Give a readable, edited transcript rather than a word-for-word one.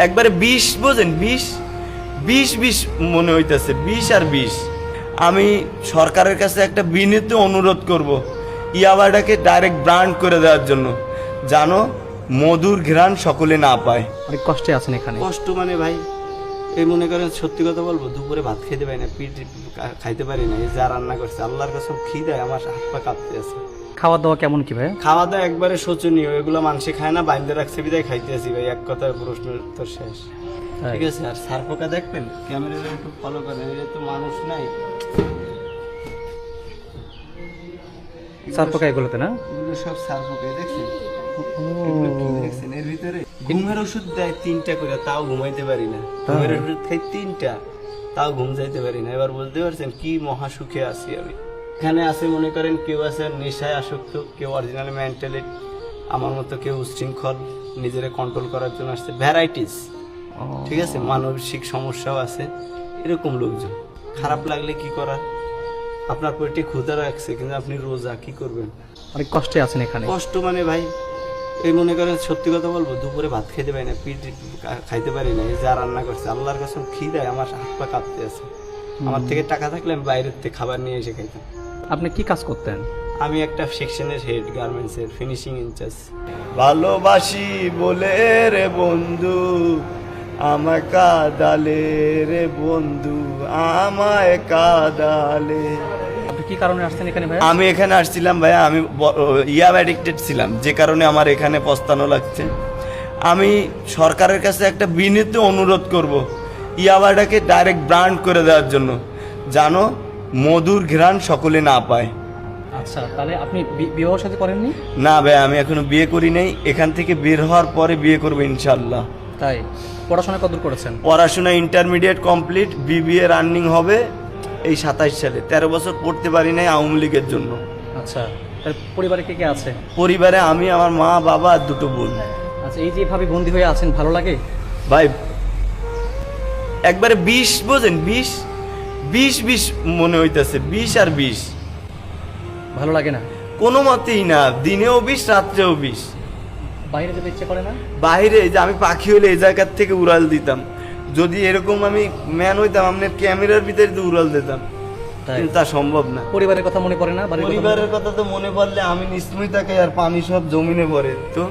একবারে ২০ বোঝেন, ২০ ২০ ২০ মনে হইতেছে, ২০ আর ২০। আমি সরকারের কাছে একটা বিনীত অনুরোধ করব, ইয়াবাটাকে ডাইরেক্ট ব্র্যান্ড করে দেওয়ার জন্য, জানো মধুর ঘ্রাণ সকলে না পায়। অনেক কষ্টে আছেন এখানে। কষ্ট মানে ভাই, এই মনে করেন সত্যি কথা বলবো, দুপুরে ভাত খেতে পারি না, পিঠ খাইতে পারি না। এই যা রান্না করছে আল্লাহর কসম, খিদায় আমার হাত পা কাঁপতে আছে। খাওয়া দাওয়া কেমন কি ভাই? খাওয়া দাওয়া একবারে শোচনীয়, এগুলো মানুষে খায় না, বাইন্দে রাখছে বিদায় খাইতে আছি ভাই। এক কথায় প্রশ্ন তো শেষ। ঠিক আছে, আর সার পোকা দেখবেন, ক্যামেরাটা একটু ফলো করেন, এটা তো মানুষ নাই। সার পোকা এগুলোতে না? এগুলো সব সার পোকা, দেখছেন? এগুলো কি দেখছেন এর ভিতরে? ঘুমের ওষুধ দেয় 3টা করে, তাও ঘুমাইতে পারি না। ঘুমের ওষুধ খাই 3টা, তাও ঘুম যাইতে পারি না। এবার বলতে পারছেন কি মহাসুখে আছি আমি। এখানে আছে মনে করেন কেউ আছে নেশায় আসক্ত, কেউ অরিজিনাল মেন্টালি আমার মতো, কেউ উচ্ছৃঙ্খল, নিজের কন্ট্রোল করার জন্য আসছে, ভ্যারাইটিস। ঠিক আছে, মানসিক সমস্যাও আছে, এরকম লোকজন। খারাপ লাগলে কি করার, আপনার পেটে ক্ষুধা রাখছে কিন্তু আপনি রোজা, কি করবেন? অনেক কষ্টে আছেন এখানে। কষ্ট মানে ভাই, এই মনে করেন সত্যি কথা বলবো, দুপুরে ভাত খেতে পারি না, পিঠ খাইতে পারি না। এই যা রান্না করছে আল্লাহর কসম, খিদায় আমার হাত পা কাঁপতে আছে। আমার থেকে টাকা থাকলে আমি বাইরের থেকে খাবার নিয়ে এসে খাইতাম। আপনি কি কাজ করতেন? আমি একটা সেকশনের হেড, গার্মেন্টসের ফিনিশিং ইনচার্জ। ভালোবাসি বলে রে বন্ধু আমায় কাদালে রে বন্ধু, আমায় কাদালে। আপনি কি কারণে আসছেন এখানে ভাই? আমি এখানে আসছিলাম ভাইয়া, আমি ইয়াব অ্যাডিক্টেড ছিলাম, যে কারণে আমার এখানে পস্তানো লাগছে। আমি সরকারের কাছে একটা বিনীত অনুরোধ করব, ইয়াবাটাকে ডাইরেক্ট ব্র্যান্ড করে দেওয়ার জন্য, জানো মধুর ঘ্রাণ সকলে না পায়। আচ্ছা, তাহলে আপনি বিবাহ সাথে করেননি? না ভাই, আমি এখনো বিয়ে করি নাই, এখান থেকে বের হওয়ার পরে বিয়ে করবো ইনশাল্লাহ। তাই? পড়াশোনা কতদূর করেছেন? পড়াশোনা ইন্টারমিডিয়েট কমপ্লিট, বিবিএ রানিং হবে এই 27 সালে। 13 বছর পড়তে পারি নাই আওয়ামী লীগের জন্য। আচ্ছা, তাহলে পরিবারে কে কে আছে? পরিবারে আমি, আমার মা, বাবা আর 2টো বোন। আচ্ছা, এই যে এভাবে বন্দী হয়ে আছেন, ভালো লাগে? ভাই একবারে 20 বোঝেন, 20 20 20 মনে হইতেছে, 20 আর 20। ভালো লাগে না? কোনো মতেই না, দিনেও 20 রাত্রেও 20। বাইরে যেতে ইচ্ছে করে না? বাইরে যে আমি পাখি হলে এই জায়গার থেকে উড়াল দিতাম, যদি এরকম আমি ম্যান হইতাম আপনার ক্যামেরার ভিতরে দিয়ে উড়াল দিতাম, তাই? কিন্তু তা সম্ভব না। পরিবারের কথা মনে পড়ে না? বাড়ির কথা পরিবারের কথা তো মনে পড়লে আমি নিশ্চয়ই তাকে, আর পানি সব জমিনে পড়ে তো